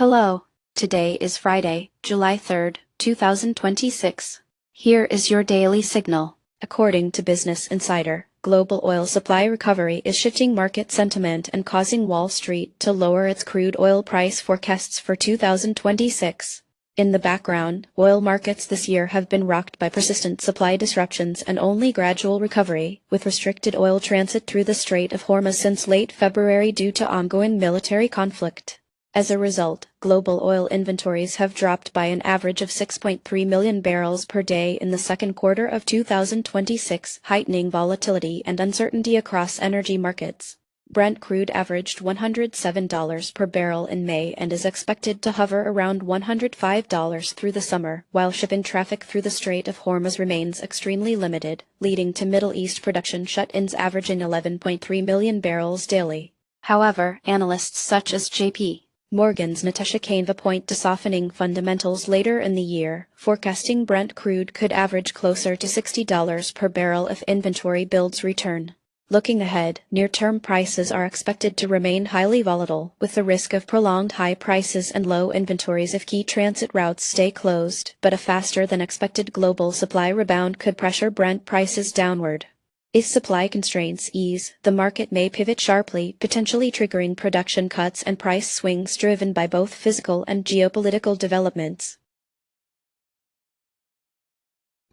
Hello. Today is Friday, July 3rd, 2026. Here is your daily signal. According to Business Insider, global oil supply recovery is shifting market sentiment and causing Wall Street to lower its crude oil price forecasts for 2026. In the background, oil markets this year have been rocked by persistent supply disruptions and only gradual recovery, with restricted oil transit through the Strait of Hormuz since late February due to ongoing military conflict. As a result, global oil inventories have dropped by an average of 6.3 million barrels per day in the second quarter of 2026, heightening volatility and uncertainty across energy markets. Brent crude averaged $107 per barrel in May and is expected to hover around $105 through the summer, while shipping traffic through the Strait of Hormuz remains extremely limited, leading to Middle East production shut-ins averaging 11.3 million barrels daily. However, analysts such as J.P. Morgan's Natasha Kaneva point to softening fundamentals later in the year, forecasting Brent crude could average closer to $60 per barrel if inventory builds return. Looking ahead, near-term prices are expected to remain highly volatile, with the risk of prolonged high prices and low inventories if key transit routes stay closed, but a faster-than-expected global supply rebound could pressure Brent prices downward. If supply constraints ease, the market may pivot sharply, potentially triggering production cuts and price swings driven by both physical and geopolitical developments.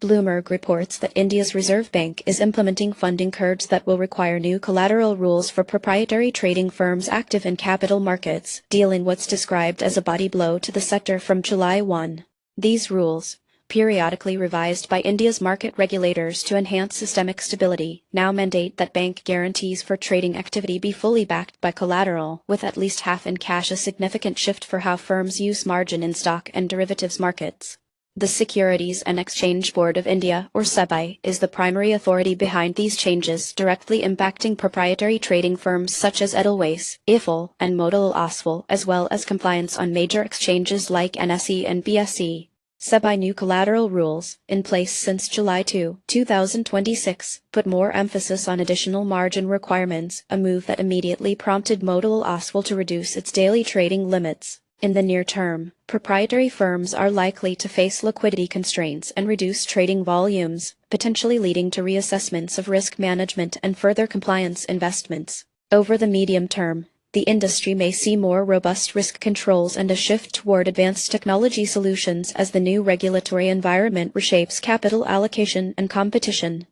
Bloomberg reports that India's Reserve Bank is implementing funding curbs that will require new collateral rules for proprietary trading firms active in capital markets, dealing what's described as a body blow to the sector from July 1. These rules, periodically revised by India's market regulators to enhance systemic stability, now mandate that bank guarantees for trading activity be fully backed by collateral, with at least half in cash, a significant shift for how firms use margin in stock and derivatives markets. The Securities and Exchange Board of India, or SEBI, is the primary authority behind these changes, directly impacting proprietary trading firms such as Edelweiss, IFL, and Motilal Oswal, as well as compliance on major exchanges like NSE and BSE. SEBI new collateral rules, in place since July 2, 2026, put more emphasis on additional margin requirements, a move that immediately prompted Motilal Oswal to reduce its daily trading limits. In the near term, proprietary firms are likely to face liquidity constraints and reduce trading volumes, potentially leading to reassessments of risk management and further compliance investments. Over the medium term, the industry may see more robust risk controls and a shift toward advanced technology solutions as the new regulatory environment reshapes capital allocation and competition.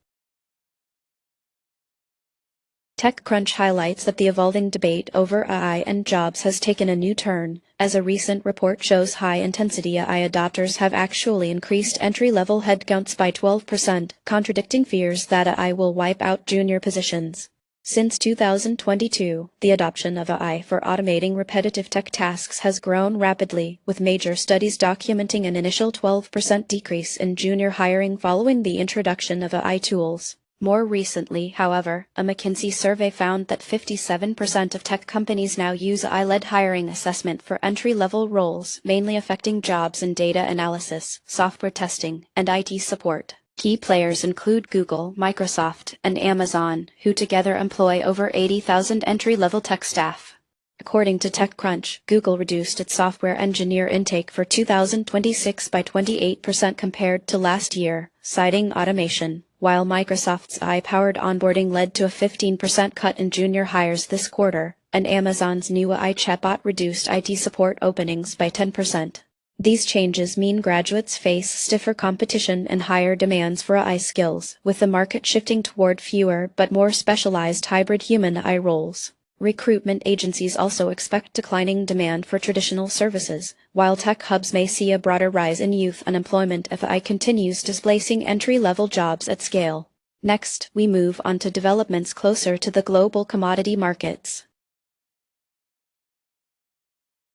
TechCrunch highlights that the evolving debate over AI and jobs has taken a new turn, as a recent report shows high-intensity AI adopters have actually increased entry-level headcounts by 12%, contradicting fears that AI will wipe out junior positions. Since 2022, the adoption of AI for automating repetitive tech tasks has grown rapidly, with major studies documenting an initial 12% decrease in junior hiring following the introduction of AI tools. More recently, however, a McKinsey survey found that 57% of tech companies now use AI-led hiring assessment for entry-level roles, mainly affecting jobs in data analysis, software testing, and IT support. Key players include Google, Microsoft, and Amazon, who together employ over 80,000 entry-level tech staff. According to TechCrunch, Google reduced its software engineer intake for 2026 by 28% compared to last year, citing automation, while Microsoft's AI-powered onboarding led to a 15% cut in junior hires this quarter, and Amazon's new AI chatbot reduced IT support openings by 10%. These changes mean graduates face stiffer competition and higher demands for AI skills, with the market shifting toward fewer but more specialized hybrid human AI roles. Recruitment agencies also expect declining demand for traditional services, while tech hubs may see a broader rise in youth unemployment if AI continues displacing entry-level jobs at scale. Next, we move on to developments closer to the global commodity markets.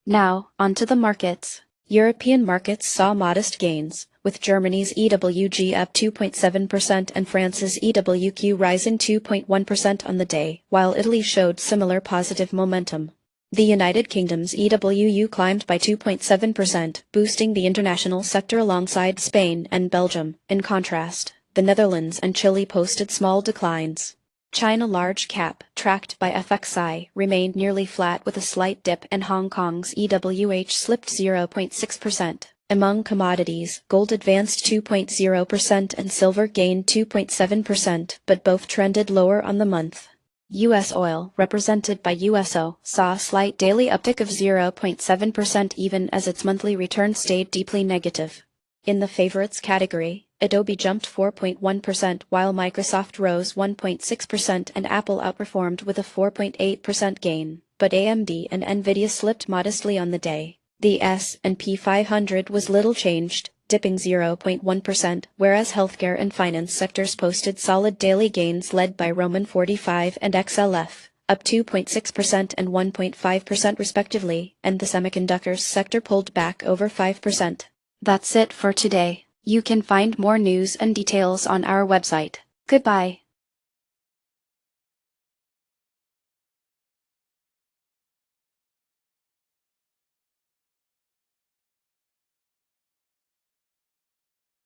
Now, onto the markets. European markets saw modest gains, with Germany's EWG up 2.7% and France's EWQ rising 2.1% on the day, while Italy showed similar positive momentum. The United Kingdom's EWU climbed by 2.7%, boosting the international sector alongside Spain and Belgium. In contrast, the Netherlands and Chile posted small declines. China large cap, tracked by FXI, remained nearly flat with a slight dip, and Hong Kong's EWH slipped 0.6%. Among commodities, gold advanced 2.0% and silver gained 2.7%, but both trended lower on the month. U.S. oil, represented by USO, saw a slight daily uptick of 0.7% even as its monthly return stayed deeply negative. In the favorites category, Adobe jumped 4.1% while Microsoft rose 1.6% and Apple outperformed with a 4.8% gain, but AMD and Nvidia slipped modestly on the day. The S&P 500 was little changed, dipping 0.1%, whereas healthcare and finance sectors posted solid daily gains led by Roman 45 and XLF, up 2.6% and 1.5% respectively, and the semiconductors sector pulled back over 5%. That's it for today. You can find more news and details on our website. Goodbye.